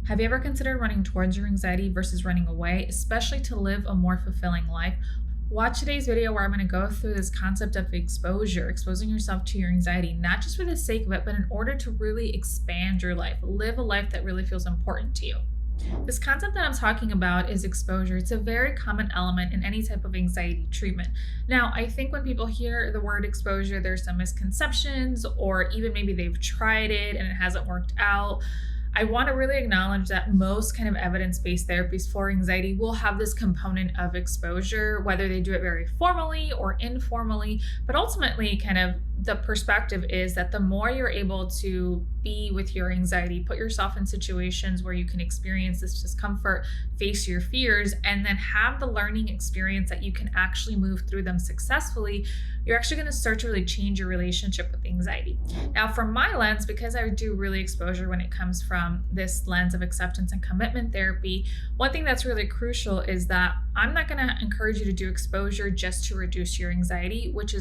Have you ever considered running towards your anxiety versus running away, especially to live a more fulfilling life? Watch today's video where I'm going to go through this concept of exposure, exposing yourself to your anxiety, not just for the sake of it, but in order to really expand your life, live a life that really feels important to you. This concept that I'm talking about is exposure. It's a very common element in any type of anxiety treatment. Now, I think when people hear the word exposure, there's some misconceptions, or even maybe they've tried it and it hasn't worked out. I want to really acknowledge that most kind of evidence-based therapies for anxiety will have this component of exposure, whether they do it very formally or informally. But ultimately, kind of the perspective is that the more you're able to be with your anxiety, put yourself in situations where you can experience this discomfort, face your fears, and then have the learning experience that you can actually move through them successfully, you're actually going to start to really change your relationship with anxiety. Now, from my lens, because I do really exposure when it comes from this lens of acceptance and commitment therapy, one thing that's really crucial is that I'm not going to encourage you to do exposure just to reduce your anxiety, which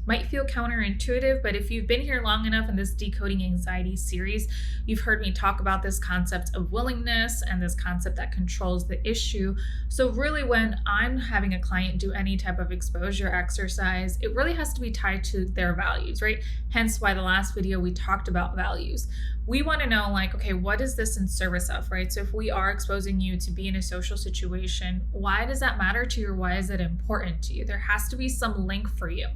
might feel counterintuitive, but if you've been here long enough in this Decoding Anxiety series, you've heard me talk about this concept of willingness and this concept that controls the issue. So really, when I'm having a client do any type of exposure exercise, it really has to be tied to their values, right? Hence why the last video we talked about values. We want to know, like, okay, what is this in service of, right? So if we are exposing you to be in a social situation, why does that matter to you, or why is it important to you? There has to be some link for you.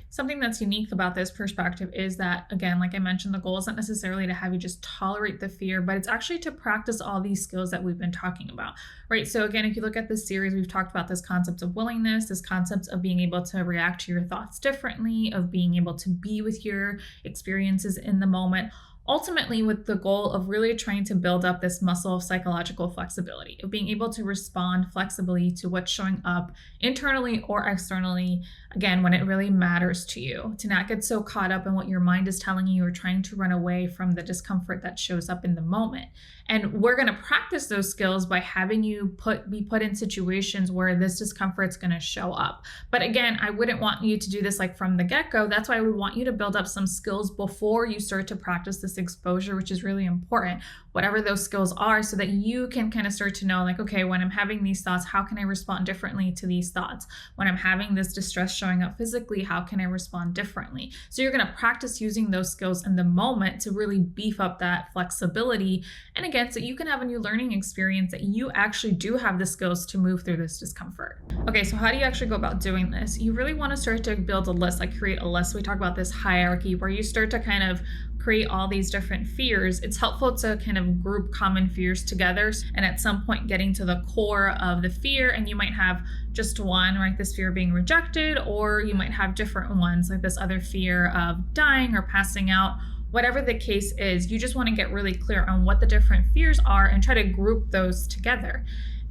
Something that's unique about this perspective is that, again, like I mentioned, the goal isn't necessarily to have you just tolerate the fear, but it's actually to practice all these skills that we've been talking about, right? So again, if you look at this series, we've talked about this concept of willingness, this concept of being able to react to your thoughts differently, of being able to be with your experiences in the moment, ultimately with the goal of really trying to build up this muscle of psychological flexibility, of being able to respond flexibly to what's showing up internally or externally, again, when it really matters to you, to not get so caught up in what your mind is telling you or trying to run away from the discomfort that shows up in the moment. And we're going to practice those skills by having you be put in situations where this discomfort is going to show up. But again, I wouldn't want you to do this like from the get-go. That's why I would want you to build up some skills before you start to practice this exposure, which is really important, whatever those skills are, so that you can kind of start to know, like, okay, when I'm having these thoughts, how can I respond differently to these thoughts? When I'm having this distress showing up physically, how can I respond differently? So you're going to practice using those skills in the moment to really beef up that flexibility. And again, so you can have a new learning experience that you actually do have the skills to move through this discomfort. Okay, so how do you actually go about doing this? You really want to start to build a list, like create a list. We talk about this hierarchy where you start to kind of create all these different fears. It's helpful to kind of group common fears together, and at some point getting to the core of the fear, and you might have just one, right? This fear of being rejected, or you might have different ones, like this other fear of dying or passing out. Whatever the case is, you just want to get really clear on what the different fears are and try to group those together.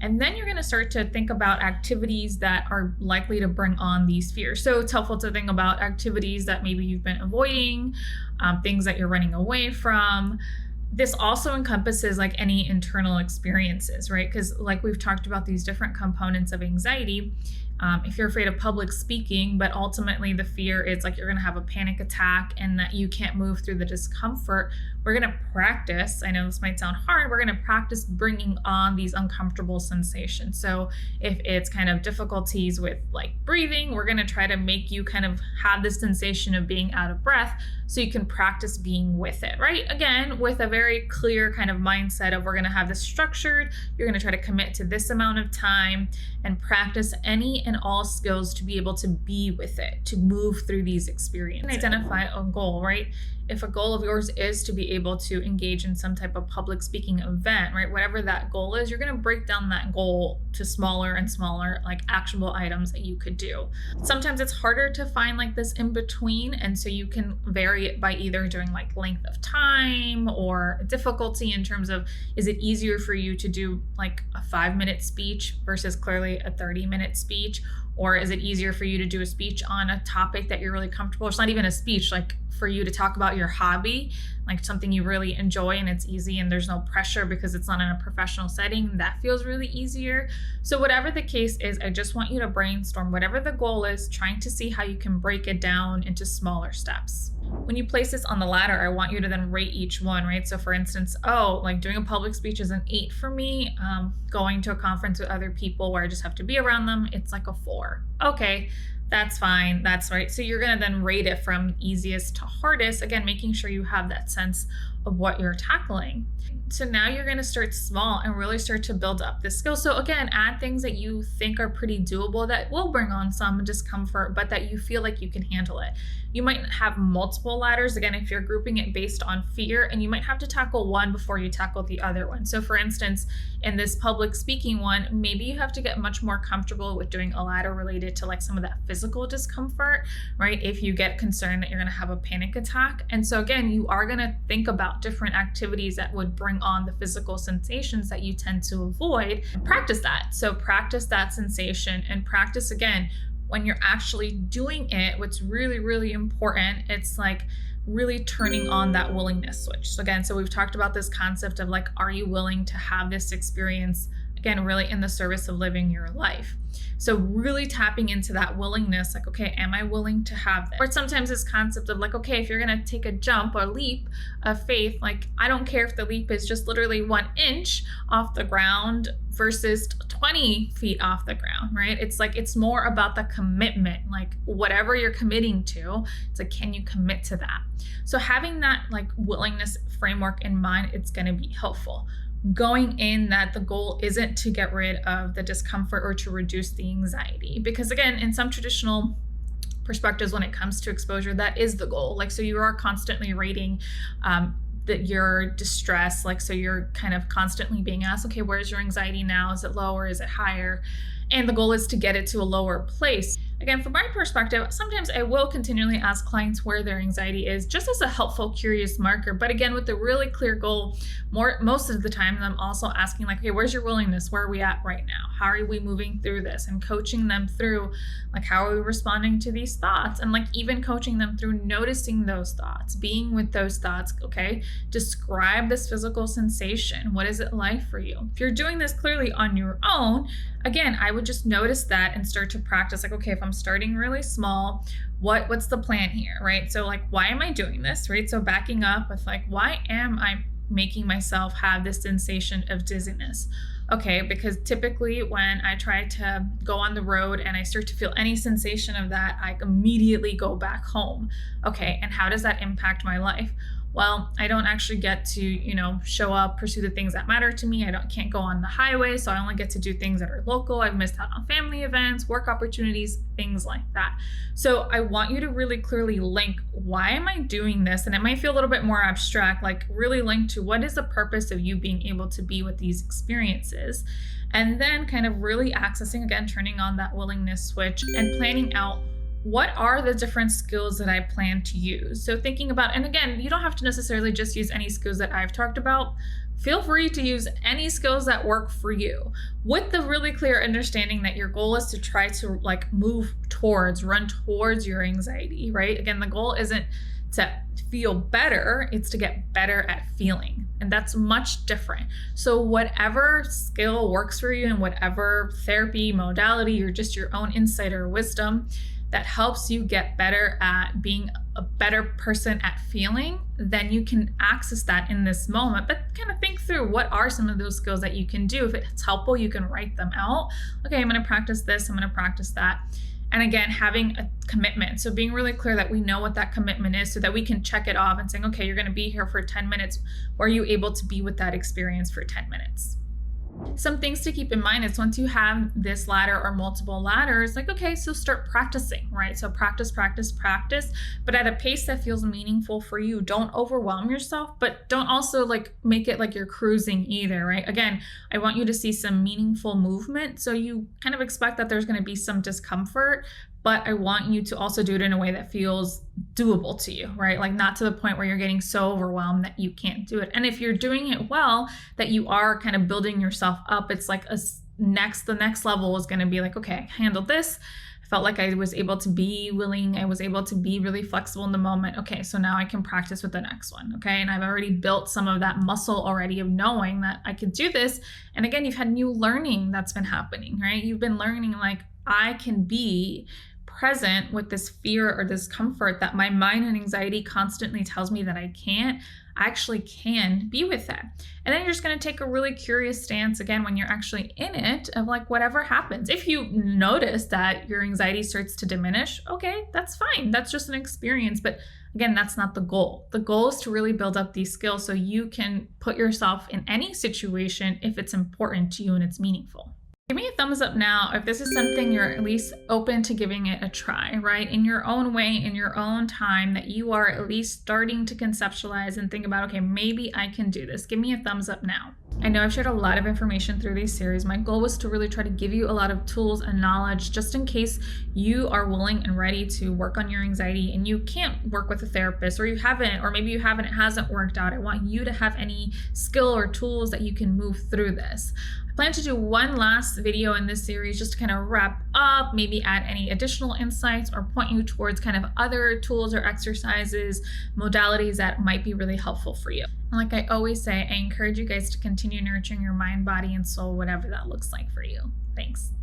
And then you're going to start to think about activities that are likely to bring on these fears. So it's helpful to think about activities that maybe you've been avoiding, things that you're running away from. This also encompasses like any internal experiences, right? Because like we've talked about these different components of anxiety. If you're afraid of public speaking, but ultimately the fear is like you're going to have a panic attack and that you can't move through the discomfort, we're going to practice. I know this might sound hard. We're going to practice bringing on these uncomfortable sensations. So if it's kind of difficulties with like breathing, we're going to try to make you kind of have this sensation of being out of breath so you can practice being with it, right? Again, with a very clear kind of mindset of we're going to have this structured, you're going to try to commit to this amount of time and practice any and all skills to be able to be with it, to move through these experiences. And identify a goal, right? If a goal of yours is to be able to engage in some type of public speaking event, right? Whatever that goal is, you're going to break down that goal to smaller and smaller, like actionable items that you could do. Sometimes it's harder to find like this in between. And so you can vary it by either doing like length of time or difficulty in terms of, is it easier for you to do like a 5-minute speech versus clearly a 30-minute speech? Or is it easier for you to do a speech on a topic that you're really comfortable? It's not even a speech, like for you to talk about your hobby, like something you really enjoy and it's easy and there's no pressure because it's not in a professional setting. That feels really easier. So whatever the case is, I just want you to brainstorm whatever the goal is, trying to see how you can break it down into smaller steps. When you place this on the ladder, I want you to then rate each one, right? So for instance, like doing a public speech is an 8 for me. Going to a conference with other people where I just have to be around them, it's like a 4. Okay, that's fine. That's right. So you're going to then rate it from easiest to hardest, again, making sure you have that sense of what you're tackling. So now you're going to start small and really start to build up this skill. So again, add things that you think are pretty doable that will bring on some discomfort, but that you feel like you can handle it. You might have multiple ladders, again, if you're grouping it based on fear, and you might have to tackle one before you tackle the other one. So for instance, in this public speaking one, maybe you have to get much more comfortable with doing a ladder related to like some of that physical discomfort, right? If you get concerned that you're going to have a panic attack. And so again, you are going to think about different activities that would bring on the physical sensations that you tend to avoid. Practice that. So practice that sensation and practice again when you're actually doing it. What's really, really important, it's like really turning on that willingness switch. So again, so we've talked about this concept of like, are you willing to have this experience, again, really in the service of living your life? So really tapping into that willingness, like, okay, am I willing to have this? Or sometimes this concept of like, okay, if you're going to take a jump or leap of faith, like, I don't care if the leap is just literally 1 inch off the ground versus 20 feet off the ground, right? It's like, it's more about the commitment, like whatever you're committing to, it's like, can you commit to that? So having that like willingness framework in mind, it's going to be helpful. Going in that the goal isn't to get rid of the discomfort or to reduce the anxiety. Because again, in some traditional perspectives, when it comes to exposure, that is the goal. Like, so you are constantly rating that your distress, like, so you're kind of constantly being asked, okay, where's your anxiety now? Is it lower? Is it higher? And the goal is to get it to a lower place. Again, from my perspective, sometimes I will continually ask clients where their anxiety is, just as a helpful, curious marker. But again, with the really clear goal, most of the time, I'm also asking like, okay, where's your willingness? Where are we at right now? How are we moving through this? And coaching them through, like, how are we responding to these thoughts? And like even coaching them through noticing those thoughts, being with those thoughts, okay? Describe this physical sensation. What is it like for you? If you're doing this clearly on your own, again, I would just notice that and start to practice like, okay, if I'm starting really small, what's the plan here, right? So like, why am I doing this, right? So backing up with like, why am I making myself have this sensation of dizziness? Okay, because typically when I try to go on the road and I start to feel any sensation of that, I immediately go back home. Okay, and how does that impact my life? Well, I don't actually get to, show up, pursue the things that matter to me. Can't go on the highway, so I only get to do things that are local. I've missed out on family events, work opportunities, things like that. So I want you to really clearly link, why am I doing this? And it might feel a little bit more abstract, like really link to what is the purpose of you being able to be with these experiences? And then kind of really accessing, again, turning on that willingness switch and planning out, what are the different skills that I plan to use? So thinking about, and again, you don't have to necessarily just use any skills that I've talked about. Feel free to use any skills that work for you, with the really clear understanding that your goal is to try to like run towards your anxiety, right? Again, the goal isn't to feel better, it's to get better at feeling. And that's much different. So whatever skill works for you and whatever therapy modality or just your own insight or wisdom that helps you get better at being a better person at feeling, then you can access that in this moment. But kind of think through, what are some of those skills that you can do? If it's helpful, you can write them out. Okay, I'm going to practice this, I'm going to practice that. And again, having a commitment. So being really clear that we know what that commitment is so that we can check it off and saying, okay, you're going to be here for 10 minutes. Were you able to be with that experience for 10 minutes? Some things to keep in mind is once you have this ladder or multiple ladders, like, okay, so start practicing, right? So practice, but at a pace that feels meaningful for you. Don't overwhelm yourself, but don't also like make it like you're cruising either, right? Again, I want you to see some meaningful movement. So you kind of expect that there's going to be some discomfort, but I want you to also do it in a way that feels doable to you, right? Like not to the point where you're getting so overwhelmed that you can't do it. And if you're doing it well, that you are kind of building yourself up, it's like the next level is going to be like, okay, I handled this. felt like I was able to be willing. I was able to be really flexible in the moment. Okay, so now I can practice with the next one. Okay, and I've already built some of that muscle already of knowing that I could do this. And again, you've had new learning that's been happening, right? You've been learning like I can be present with this fear or discomfort that my mind and anxiety constantly tells me that I can't. I actually can be with that. And then you're just going to take a really curious stance again when you're actually in it of like whatever happens. If you notice that your anxiety starts to diminish, okay, that's fine. That's just an experience. But again, that's not the goal. The goal is to really build up these skills so you can put yourself in any situation if it's important to you and it's meaningful. Give me a thumbs up now if this is something you're at least open to giving it a try, right? In your own way, in your own time, that you are at least starting to conceptualize and think about, okay, maybe I can do this. Give me a thumbs up now. I know I've shared a lot of information through these series. My goal was to really try to give you a lot of tools and knowledge just in case you are willing and ready to work on your anxiety and you can't work with a therapist, or you haven't, or maybe you haven't, it hasn't worked out. I want you to have any skill or tools that you can move through this. I plan to do one last video in this series just to kind of wrap up, maybe add any additional insights or point you towards kind of other tools or exercises, modalities that might be really helpful for you. And like I always say, I encourage you guys to continue nurturing your mind, body, and soul, whatever that looks like for you. Thanks.